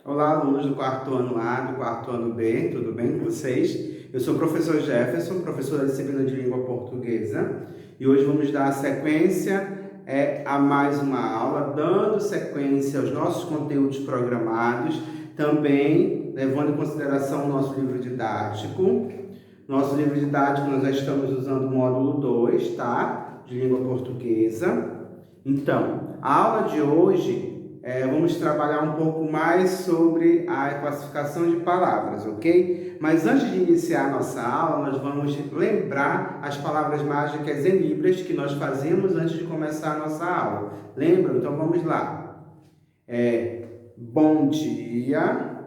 Olá, alunos do quarto ano A, do quarto ano B, tudo bem com vocês? Eu sou o professor Jefferson, professor da disciplina de língua portuguesa, e hoje vamos dar sequência a mais uma aula, dando sequência aos nossos conteúdos programados, também levando em consideração o nosso livro didático. Nosso livro didático nós já estamos usando o módulo 2, tá? De língua portuguesa. Então, a aula de hoje vamos trabalhar um pouco mais sobre a classificação de palavras, ok? Mas antes de iniciar a nossa aula, nós vamos lembrar as palavras mágicas em Libras que nós fazíamos antes de começar a nossa aula. Lembram? Então vamos lá. Bom dia,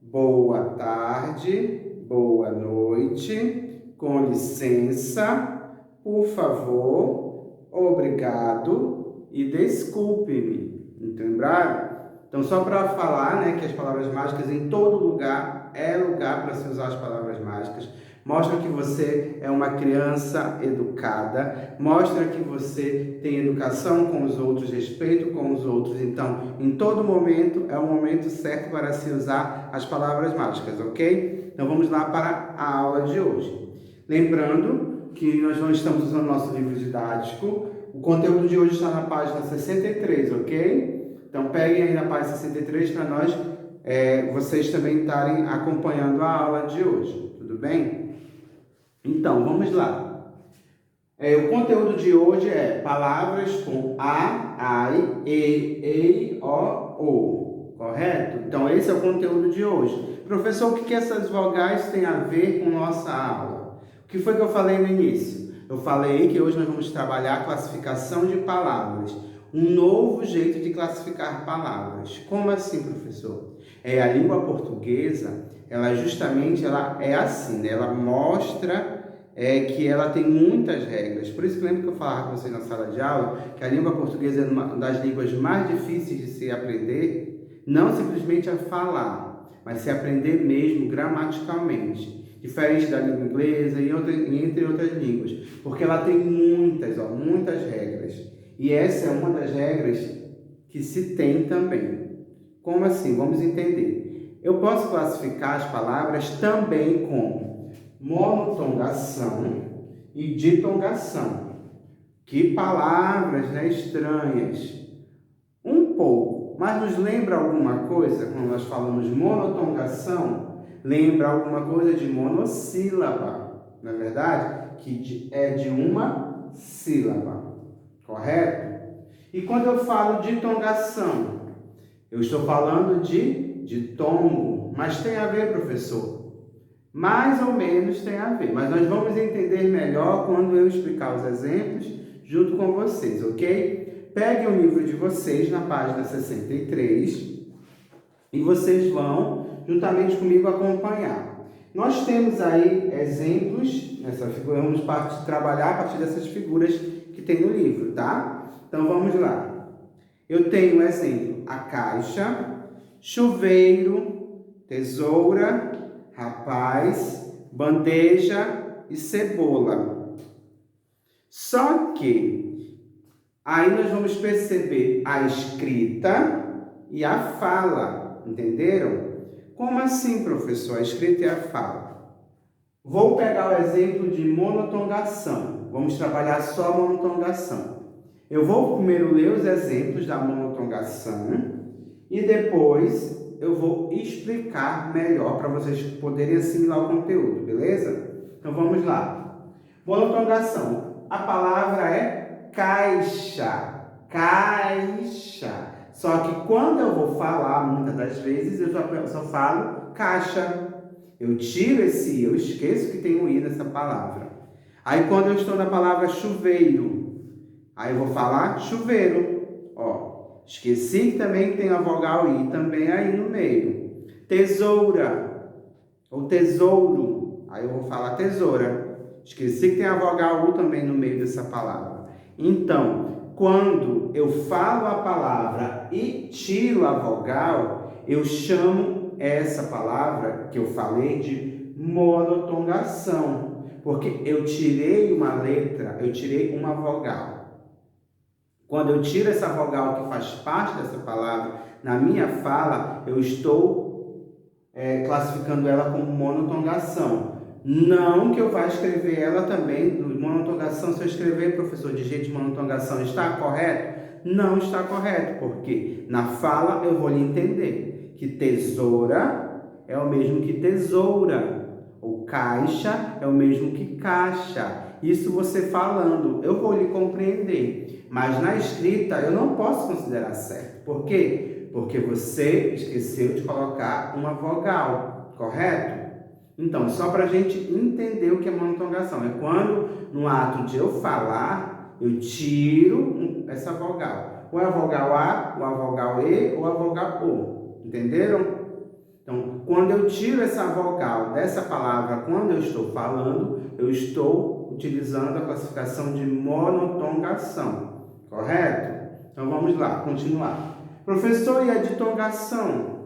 boa tarde, boa noite, com licença, por favor, obrigado e desculpe-me. Lembraram? Então, só para falar, né, que as palavras mágicas em todo lugar é lugar para se usar as palavras mágicas. Mostra que você é uma criança educada, mostra que você tem educação com os outros, respeito com os outros. Então, em todo momento, é o momento certo para se usar as palavras mágicas, ok? Então, vamos lá para a aula de hoje. Lembrando que nós não estamos usando nosso livro didático. O conteúdo de hoje está na página 63, ok? Então, peguem aí na página 63 para vocês também estarem acompanhando a aula de hoje, tudo bem? Então, vamos lá. O conteúdo de hoje é palavras com a, ai, e, ei, o, correto? Então, esse é o conteúdo de hoje. Professor, o que essas vogais têm a ver com nossa aula? O que foi que eu falei no início? Eu falei que hoje nós vamos trabalhar a classificação de palavras, um novo jeito de classificar palavras. Como assim, professor? A língua portuguesa, ela é assim, né? Ela mostra que ela tem muitas regras. Por isso que lembro que eu falava com vocês na sala de aula que a língua portuguesa é uma das línguas mais difíceis de se aprender, não simplesmente a falar, mas se aprender mesmo gramaticalmente. Diferente da língua inglesa e entre outras línguas, porque ela tem muitas regras. E essa é uma das regras que se tem também. Como assim? Vamos entender. Eu posso classificar as palavras também como monotongação e ditongação. Que palavras, né, estranhas. Um pouco, mas nos lembra alguma coisa quando nós falamos monotongação? Lembra alguma coisa de monossílaba, não é verdade? Que é de uma sílaba, correto? E quando eu falo de ditongação, eu estou falando de tongo, mas tem a ver, professor? Mais ou menos tem a ver, mas nós vamos entender melhor quando eu explicar os exemplos junto com vocês, ok? Peguem o livro de vocês na página 63 e vocês vão, juntamente comigo, acompanhar. Nós temos aí exemplos nessa figura, vamos trabalhar a partir dessas figuras que tem no livro, tá? Então vamos lá. Eu tenho um exemplo, a caixa, chuveiro, tesoura, rapaz, bandeja e cebola. Só que aí nós vamos perceber a escrita e a fala, entenderam? Como assim, professor, a escrita e a fala? Vou pegar o exemplo de monotongação. Vamos trabalhar só a monotongação. Eu vou primeiro ler os exemplos da monotongação e depois eu vou explicar melhor para vocês poderem assimilar o conteúdo, beleza? Então vamos lá. Monotongação. A palavra é caixa. Caixa. Só que quando eu vou falar, muitas das vezes, eu só falo caixa. Eu tiro esse i, eu esqueço que tem um i nessa palavra. Aí quando eu estou na palavra chuveiro, aí eu vou falar chuveiro. Ó, esqueci que também tem a vogal i também aí no meio. Tesoura, ou tesouro, aí eu vou falar tesoura. Esqueci que tem a vogal u também no meio dessa palavra. Então, quando eu falo a palavra e tiro a vogal, eu chamo essa palavra que eu falei de monotongação, porque eu tirei uma letra, eu tirei uma vogal. Quando eu tiro essa vogal que faz parte dessa palavra na minha fala, eu estou classificando ela como monotongação. Não que eu vá escrever ela também, monotongação, se eu escrever, professor, de jeito de monotongação, está correto? Não está correto, porque na fala eu vou lhe entender que tesoura é o mesmo que tesoura, ou caixa é o mesmo que caixa. Isso você falando, eu vou lhe compreender, mas na escrita eu não posso considerar certo. Por quê? Porque você esqueceu de colocar uma vogal, correto? Então, só para a gente entender o que é monotongação, é quando no ato de eu falar, eu tiro essa vogal. Ou a vogal A, ou a vogal E, ou a vogal O. Entenderam? Então, quando eu tiro essa vogal dessa palavra, quando eu estou falando, eu estou utilizando a classificação de monotongação. Correto? Então, vamos lá, continuar. Professor, e a ditongação?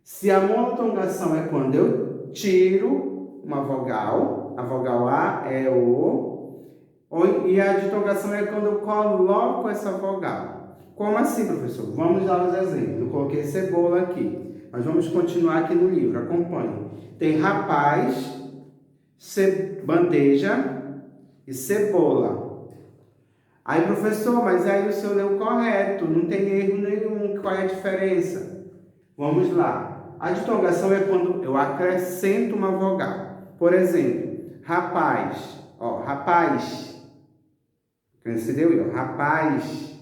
Se a monotongação é quando eu tiro uma vogal, a vogal A é O, e a ditongação é quando eu coloco essa vogal. Como assim, professor? Vamos dar os exemplos. Eu coloquei cebola aqui, mas vamos continuar aqui no livro, acompanhe. Tem rapaz, bandeja e cebola. Aí, professor, mas aí o senhor leu correto, não tem erro nenhum, qual é a diferença? Vamos lá. A ditongação é quando eu acrescento uma vogal. Por exemplo, rapaz, rapaz. Entendeu? Rapaz,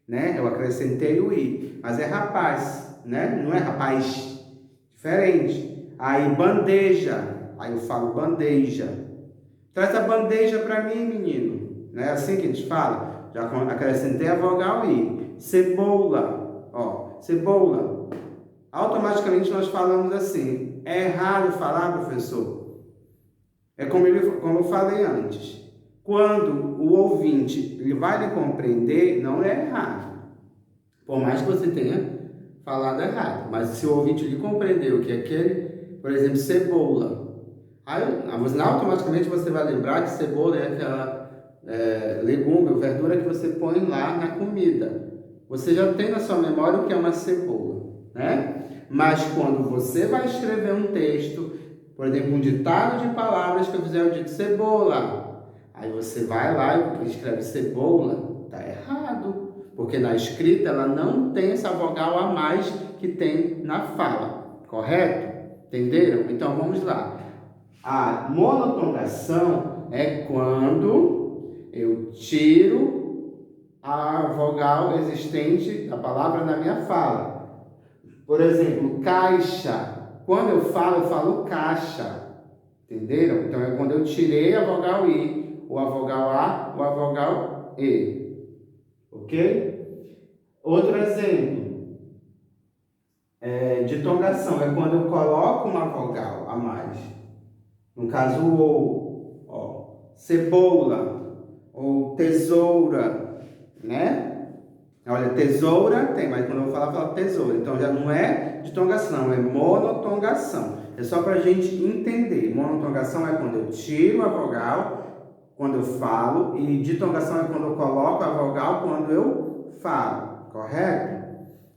né? Eu acrescentei o i, mas é rapaz, né? Não é rapaz. Diferente. Aí bandeja, aí eu falo bandeja. Traz a bandeja para mim, menino. Não é assim que a gente fala? Já acrescentei a vogal i. Cebola, cebola. Automaticamente nós falamos assim. É errado falar, professor? É como eu falei antes. Quando o ouvinte ele vai lhe compreender, não é errado. Por mais que você tenha falado errado. Mas se o ouvinte lhe compreendeu que aquele, por exemplo, cebola, aí automaticamente você vai lembrar que cebola é aquela legume ou verdura que você põe lá na comida. Você já tem na sua memória o que é uma cebola, né? Mas quando você vai escrever um texto, por exemplo, um ditado de palavras que eu fizer o dito cebola, aí você vai lá e escreve cebola, tá errado, porque na escrita ela não tem essa vogal a mais que tem na fala, correto? Entenderam? Então vamos lá. A monotongação é quando eu tiro a vogal existente da palavra na minha fala. Por exemplo, caixa. Quando eu falo caixa. Entenderam? Então é quando eu tirei a vogal i, ou a vogal a, ou a vogal e. Ok? Outro exemplo. Ditongação é quando eu coloco uma vogal a mais. No caso, ou, cebola, ou tesoura, né? Olha, tesoura tem, mas quando eu vou falar, eu falo tesoura. Então, já não é ditongação, é monotongação. É só para a gente entender. Monotongação é quando eu tiro a vogal, quando eu falo. E ditongação é quando eu coloco a vogal, quando eu falo. Correto?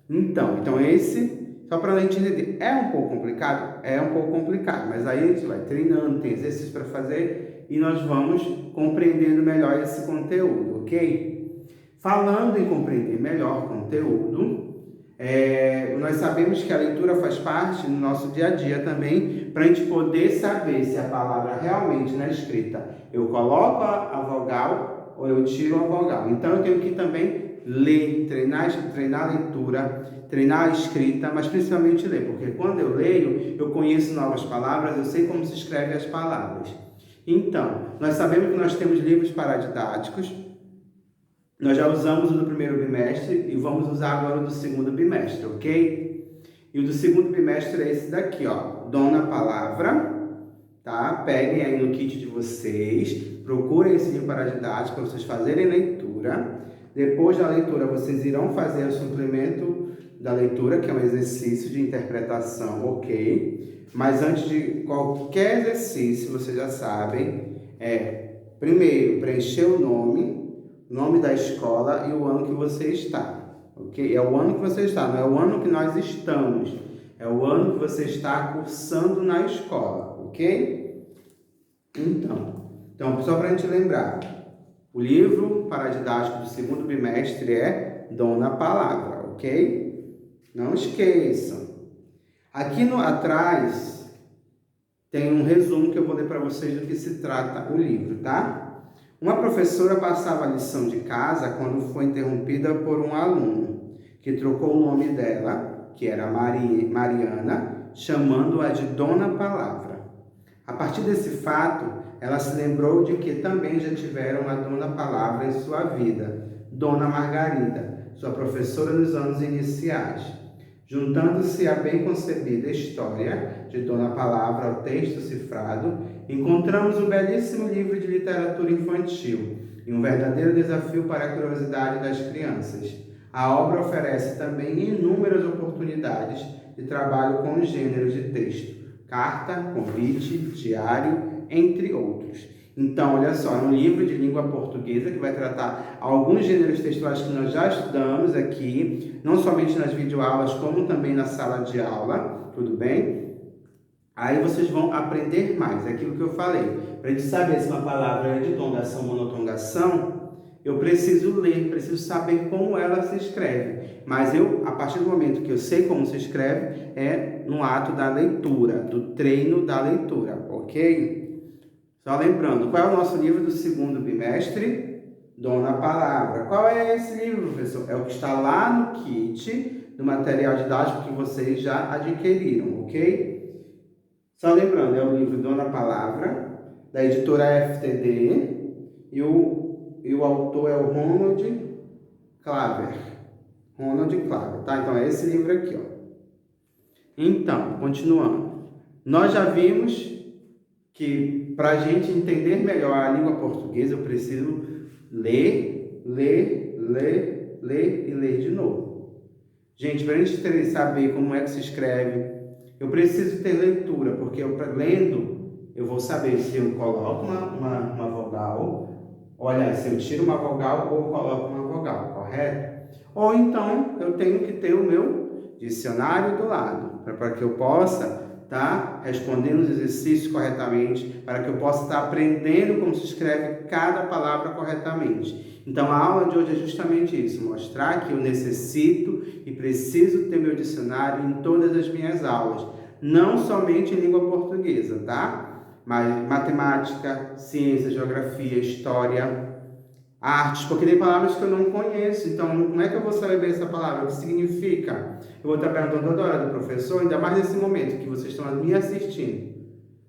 Então esse, só para a gente entender, é um pouco complicado? É um pouco complicado. Mas aí a gente vai treinando, tem exercício para fazer e nós vamos compreendendo melhor esse conteúdo, ok? Falando em compreender melhor o conteúdo, nós sabemos que a leitura faz parte do nosso dia a dia também, para a gente poder saber se a palavra realmente na escrita eu coloco a vogal ou eu tiro a vogal. Então eu tenho que também ler, treinar a leitura, treinar a escrita, mas principalmente ler, porque quando eu leio, eu conheço novas palavras, eu sei como se escreve as palavras. Então, nós sabemos que nós temos livros paradidáticos. Nós já usamos o do primeiro bimestre e vamos usar agora o do segundo bimestre, ok? E o do segundo bimestre é esse daqui, ó. Dona Palavra, tá? Peguem aí no kit de vocês, procurem esse livro paradidático para vocês fazerem leitura. Depois da leitura, vocês irão fazer o suplemento da leitura, que é um exercício de interpretação, ok? Mas antes de qualquer exercício, vocês já sabem, primeiro, preencher o o nome da escola e o ano que você está, ok? É o ano que você está, não é o ano que nós estamos. É o ano que você está cursando na escola, ok? Então só para a gente lembrar, o livro paradidático do segundo bimestre é Dona Palavra, ok? Não esqueçam. Aqui atrás tem um resumo que eu vou ler para vocês do que se trata o livro, tá? Uma professora passava a lição de casa quando foi interrompida por um aluno, que trocou o nome dela, que era Mariana, chamando-a de Dona Palavra. A partir desse fato, ela se lembrou de que também já tiveram uma Dona Palavra em sua vida, Dona Margarida, sua professora nos anos iniciais. Juntando-se à bem concebida história de Dona Palavra ao texto cifrado, encontramos um belíssimo livro de literatura infantil e um verdadeiro desafio para a curiosidade das crianças. A obra oferece também inúmeras oportunidades de trabalho com os gêneros de texto, carta, convite, diário, entre outros. Então, olha só, é um livro de língua portuguesa que vai tratar alguns gêneros textuais que nós já estudamos aqui, não somente nas videoaulas, como também na sala de aula, tudo bem? Aí vocês vão aprender mais, é aquilo que eu falei. Para a gente saber se uma palavra é de tongação ou monotongação, eu preciso ler, preciso saber como ela se escreve. Mas a partir do momento que eu sei como se escreve, é no ato da leitura, do treino da leitura, ok? Só lembrando, qual é o nosso livro do segundo bimestre? Dona Palavra. Qual é esse livro, professor? É o que está lá no kit do material didático que vocês já adquiriram, ok? Só lembrando, é o livro Dona Palavra, da editora FTD, e o autor é o Ronald Claver. Ronald Claver, tá? Então, é esse livro aqui, ó. Então, continuando. Nós já vimos que para a gente entender melhor a língua portuguesa, eu preciso ler e ler de novo. Gente, para a gente saber como é que se escreve, eu preciso ter leitura, porque lendo, eu vou saber se eu coloco uma vogal, olha, se eu tiro uma vogal ou coloco uma vogal, correto? Ou então, eu tenho que ter o meu dicionário do lado, para que eu possa respondendo os exercícios corretamente, para que eu possa estar aprendendo como se escreve cada palavra corretamente. Então, a aula de hoje é justamente isso, mostrar que eu necessito e preciso ter meu dicionário em todas as minhas aulas, não somente em língua portuguesa, tá? Mas matemática, ciência, geografia, história, artes, porque tem palavras que eu não conheço, então como é que eu vou saber essa palavra? O que significa? Eu vou estar perguntando toda hora do professor, ainda mais nesse momento que vocês estão me assistindo.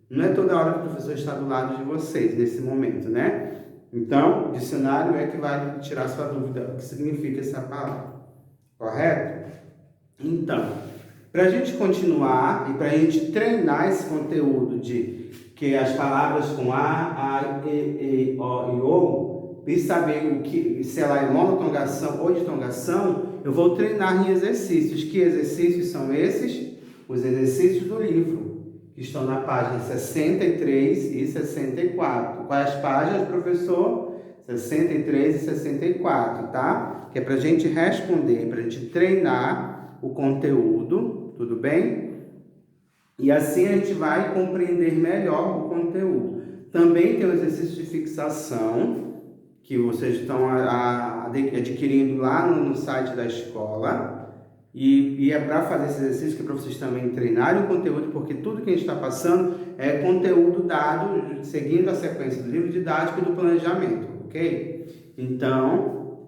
Não é toda hora que o professor está do lado de vocês, nesse momento, né? Então, o dicionário é que vai tirar sua dúvida, o que significa essa palavra, correto? Então, para a gente continuar e para a gente treinar esse conteúdo de que as palavras com A, E, O e O, e saber se ela é monotongação ou ditongação, eu vou treinar em exercícios. Que exercícios são esses? Os exercícios do livro, que estão na página 63 e 64. Quais páginas, professor? 63 e 64, tá? Que é para a gente responder, para a gente treinar o conteúdo, tudo bem? E assim a gente vai compreender melhor o conteúdo. Também tem o exercício de fixação, que vocês estão adquirindo lá no site da escola, e é para fazer esse exercício que é para vocês também treinarem o conteúdo, porque tudo que a gente está passando é conteúdo dado seguindo a sequência do livro didático e do planejamento, ok? Então,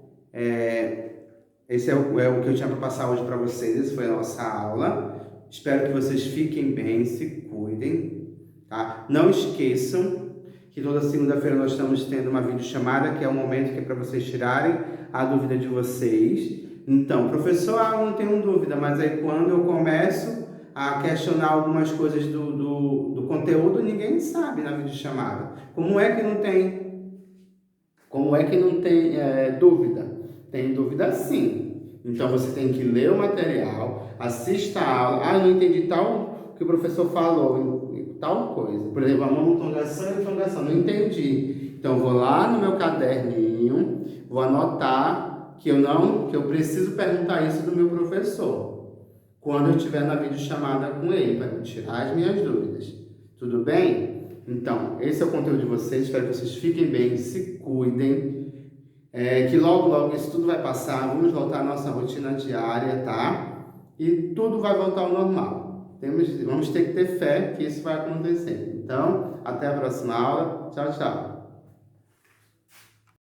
esse é o que eu tinha para passar hoje para vocês. Essa foi a nossa aula. Espero que vocês fiquem bem, se cuidem, tá? Não esqueçam que toda segunda-feira nós estamos tendo uma videochamada, que é o momento que é para vocês tirarem a dúvida de vocês. Então, professor, não tenho dúvida, mas aí quando eu começo a questionar algumas coisas do conteúdo, ninguém sabe na videochamada. Como é que não tem? Como é que não tem dúvida? Tem dúvida sim. Então, você tem que ler o material, assista a aula. Não entendi tal que o professor falou, tal coisa. Por exemplo, a monotongação e a ditongação. Não entendi. Então, eu vou lá no meu caderninho, caderninho, vou anotar que eu preciso perguntar isso do meu professor quando eu estiver na videochamada com ele, para tirar as minhas dúvidas. Tudo bem? Então, esse é o conteúdo de vocês. Espero que vocês fiquem bem, se cuidem. Que logo, logo isso tudo vai passar. Vamos voltar à nossa rotina diária, tá? E tudo vai voltar ao normal. Vamos ter que ter fé que isso vai acontecer. Então, até a próxima aula. Tchau, tchau.